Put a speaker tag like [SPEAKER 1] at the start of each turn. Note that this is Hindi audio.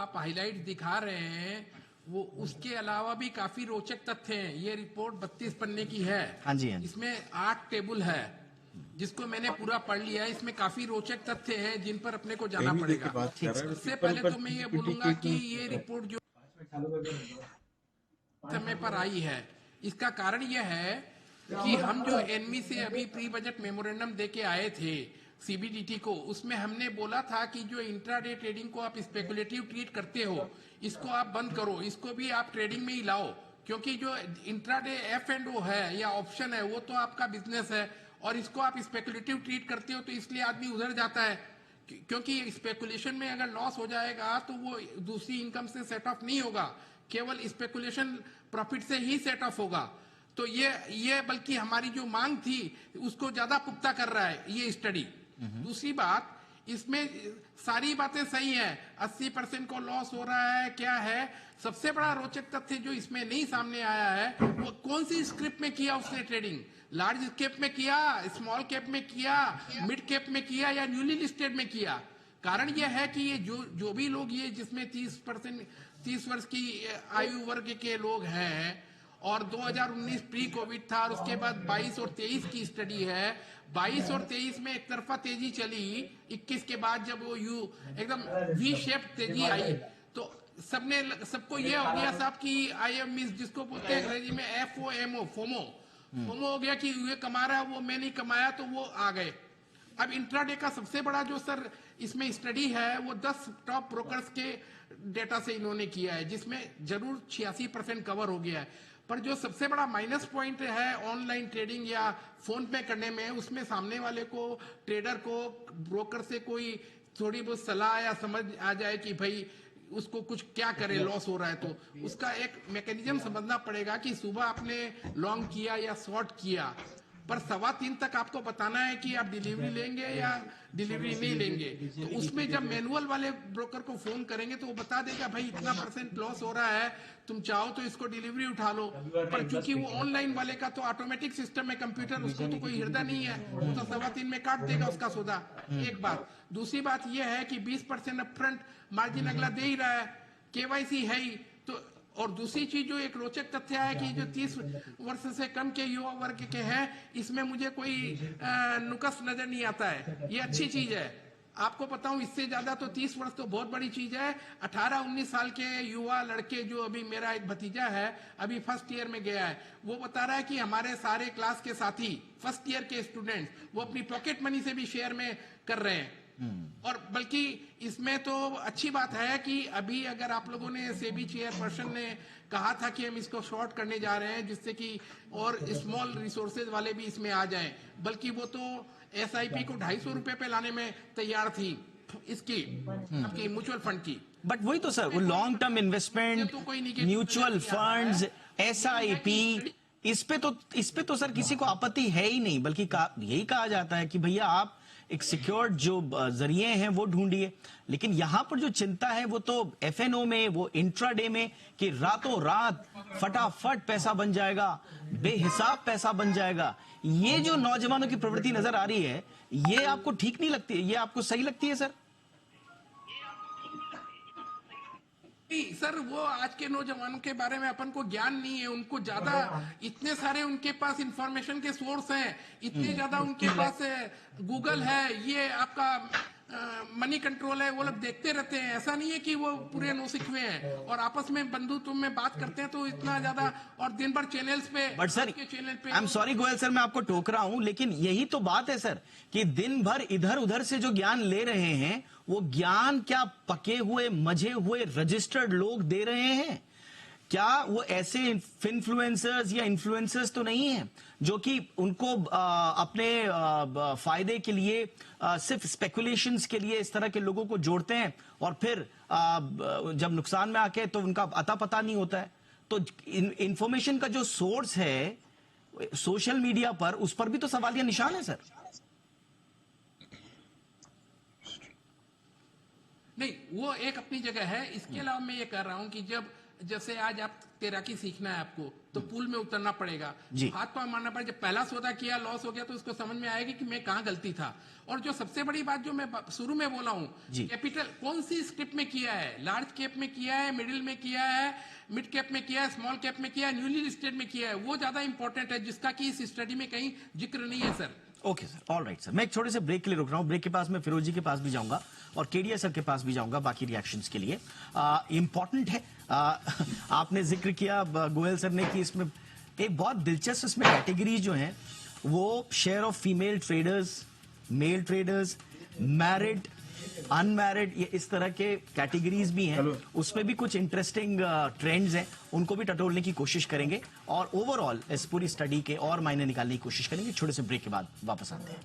[SPEAKER 1] आप हाईलाइट दिखा रहे हैं वो उसके अलावा भी काफी रोचक तथ्य हैं। ये रिपोर्ट 32 पन्ने की है।
[SPEAKER 2] हाँ जी, हाँ जी।
[SPEAKER 1] इसमें 8 टेबल है जिसको मैंने पूरा पढ़ लिया है। इसमें काफी रोचक तथ्य हैं जिन पर अपने को जाना पड़ेगा। सबसे पहले तो मैं ये बोलूंगा कि ये रिपोर्ट जो समय पर आई है इसका कारण यह है कि हम जो एनमी से अभी प्री बजट मेमोरेंडम देके आए थे सीबीडीटी को, उसमें हमने बोला था कि जो इंट्राडे ट्रेडिंग को आप स्पेकुलेटिव ट्रीट करते हो इसको आप बंद करो, इसको भी आप ट्रेडिंग में ही लाओ, क्योंकि जो इंट्राडे एफ एंड ओ है या ऑप्शन है वो तो आपका बिजनेस है और इसको आप स्पेकुलेटिव ट्रीट करते हो तो इसलिए आदमी उधर जाता है, क्योंकि स्पेकुलेशन में अगर लॉस हो जाएगा तो वो दूसरी इनकम से सेट ऑफ नहीं होगा, केवल स्पेकुलेशन प्रॉफिट से ही सेट ऑफ होगा। तो ये बल्कि हमारी जो मांग थी उसको ज्यादा पुख्ता कर रहा है ये स्टडी। दूसरी बात, इसमें सारी बातें सही हैं, 80% को लॉस हो रहा है क्या है। सबसे बड़ा रोचक तथ्य जो इसमें नहीं सामने आया है वो कौन सी स्क्रिप्ट में किया उसने ट्रेडिंग, लार्ज कैप में किया, स्मॉल कैप में किया, मिड कैप में किया या न्यूली लिस्टेड में किया। कारण यह है कि ये जो भी लोग ये जिसमें 30 वर्ष की आयु वर्ग के लोग हैं और 2019 प्री कोविड था और उसके बाद 22 और 23 की स्टडी है। 22 और 23 में एक तरफा तेजी चली, 21 के बाद जब वो एकदम वी शेप तेजी आई तो सबको ये हो गया साहब कि आई एम मिस, जिसको बोलते हैं अंग्रेजी में FOMO, फोमो हो गया कि ये कमा रहा है वो मैं नहीं कमाया तो वो आ गए। अब इंट्राडे का सबसे बड़ा जो सर इसमें स्टडी है वो 10 टॉप ब्रोकर्स के डेटा से इन्होंने किया है जिसमें जरूर 86% कवर हो गया है, पर जो सबसे बड़ा माइनस पॉइंट है ऑनलाइन ट्रेडिंग या फोन पे करने में, उसमें सामने वाले को, ट्रेडर को, ब्रोकर से कोई थोड़ी बहुत सलाह या समझ आ जाए कि भाई उसको कुछ क्या करे, लॉस हो रहा है तो उसका एक मैकेनिज्म समझना पड़ेगा कि सुबह आपने लॉन्ग किया या शॉर्ट किया, पर 3:15 तक आपको बताना है कि आप डिलीवरी लेंगे या डिलीवरी नहीं लेंगे। तो उसमें जब मैनुअल वाले ब्रोकर को फोन करेंगे तो वो बता देगा भाई इतना % लॉस हो रहा है, तुम चाहो तो इसको डिलीवरी उठा लो। पर चूंकि वो ऑनलाइन वाले का तो ऑटोमेटिक सिस्टम है कंप्यूटर, उसको तो कोई हृदय नहीं है, वो तो 3:15 में काट देगा उसका सौदा। एक बात। दूसरी बात यह है कि 20% अपफ्रंट मार्जिन अगला दे ही रहा है, केवाईसी है ही तो। और दूसरी चीज जो एक रोचक तथ्य है कि जो 30 वर्ष से कम के युवा वर्ग के हैं इसमें मुझे कोई नुकस नजर नहीं आता है, ये अच्छी चीज है। आपको बताऊं इससे ज्यादा तो 30 वर्ष तो बहुत बड़ी चीज है। 18-19 साल के युवा लड़के, जो अभी मेरा एक भतीजा है अभी फर्स्ट ईयर में गया है, वो बता रहा है कि हमारे सारे क्लास के साथी फर्स्ट ईयर के स्टूडेंट्स वो अपनी पॉकेट मनी से भी शेयर में कर रहे हैं। और बल्कि इसमें तो अच्छी बात है कि अभी अगर आप लोगों ने, सेबी चेयरपर्सन ने कहा था कि हम इसको शॉर्ट करने जा रहे हैं जिससे कि और स्मॉल रिसोर्सेज वाले भी इसमें आ जाएं, बल्कि वो तो SIP को 250 रुपए पे लाने में तैयार थी इसकी आपकी म्यूचुअल फंड की।
[SPEAKER 2] बट वही तो सर, वो long term investment, mutual funds, SIP, इस पे तो सर किसी को आपत्ति है ही नहीं, बल्कि यही कहा जाता है कि भैया आप एक सिक्योर्ड जो जरिए हैं वो ढूंढिए। लेकिन यहां पर जो चिंता है वो तो FNO में, वो इंट्राडे में कि रातों रात फटाफट पैसा बन जाएगा, बेहिसाब पैसा बन जाएगा। ये जो नौजवानों की प्रवृत्ति नजर आ रही है, ये आपको ठीक नहीं लगती है? ये आपको सही लगती है सर?
[SPEAKER 1] सर वो आज के नौजवानों के बारे में अपन को ज्ञान नहीं है, उनको ज्यादा इतने सारे उनके पास इंफॉर्मेशन के सोर्स हैं, इतने ज्यादा उनके पास गूगल है, ये आपका मनी कंट्रोल है, वो लोग देखते रहते हैं। ऐसा नहीं है कि वो पूरे नौसिखुए हैं और आपस में बंधुत्व में बात करते हैं तो इतना ज्यादा, और दिन भर चैनल्स पे,
[SPEAKER 2] but sir I am sorry Goyal sir, मैं आपको टोक रहा हूं, लेकिन यही तो बात है सर कि दिन भर इधर उधर से जो ज्ञान ले रहे हैं वो ज्ञान क्या पके हुए मजे हुए रजिस्टर्ड लोग दे रहे हैं? क्या वो ऐसे इन्फ्लुएंसर्स या इन्फ्लुएंसर्स तो नहीं है जो कि उनको अपने फायदे के लिए सिर्फ स्पेकुलेशंस के लिए इस तरह के लोगों को जोड़ते हैं और फिर जब नुकसान में आके तो उनका अता पता नहीं होता है? तो इंफॉर्मेशन का जो सोर्स है सोशल मीडिया पर, उस पर भी तो सवालिया निशान है सर।
[SPEAKER 1] नहीं, वो एक अपनी जगह है। इसके अलावा मैं ये कह रहा हूं कि जब जैसे आज आप तैराकी सीखना है आपको तो पूल में उतरना पड़ेगा,
[SPEAKER 2] जी।
[SPEAKER 1] हाथ पांव मारना पड़ेगा। जब पहला सौदा किया लॉस हो गया तो उसको समझ में आएगी कि मैं कहाँ गलती था। और जो सबसे बड़ी बात जो मैं शुरू में बोला हूँ,
[SPEAKER 2] जी।
[SPEAKER 1] कैपिटल कौन सी स्क्रिप्ट में किया है, लार्ज कैप में किया है, मिडिल में किया है, मिड कैप में किया है, स्मॉल कैप में किया है, न्यूली लिस्टेड में किया है, वो ज्यादा इंपॉर्टेंट है, जिसका कि इस स्टडी में कहीं जिक्र नहीं है sir.
[SPEAKER 2] Okay sir, all right sir. मैं एक छोटे से ब्रेक के लिए रुक रहा हूं। ब्रेक के पास मैं फिरोज जी के पास भी जाऊंगा और केडिया सर के पास भी जाऊंगा बाकी रिएक्शंस के लिए। इंपॉर्टेंट है, आपने जिक्र किया गोयल सर ने कि इसमें एक बहुत दिलचस्प इसमें कैटेगरी जो है वो share of female traders, male traders, married, unmarried, ये इस तरह के कैटेगरीज भी हैं। उसमें भी कुछ इंटरेस्टिंग ट्रेंड्स हैं, उनको भी टटोलने की कोशिश करेंगे और ओवरऑल इस पूरी स्टडी के और मायने निकालने की कोशिश करेंगे। छोटे से ब्रेक के बाद वापस आते हैं।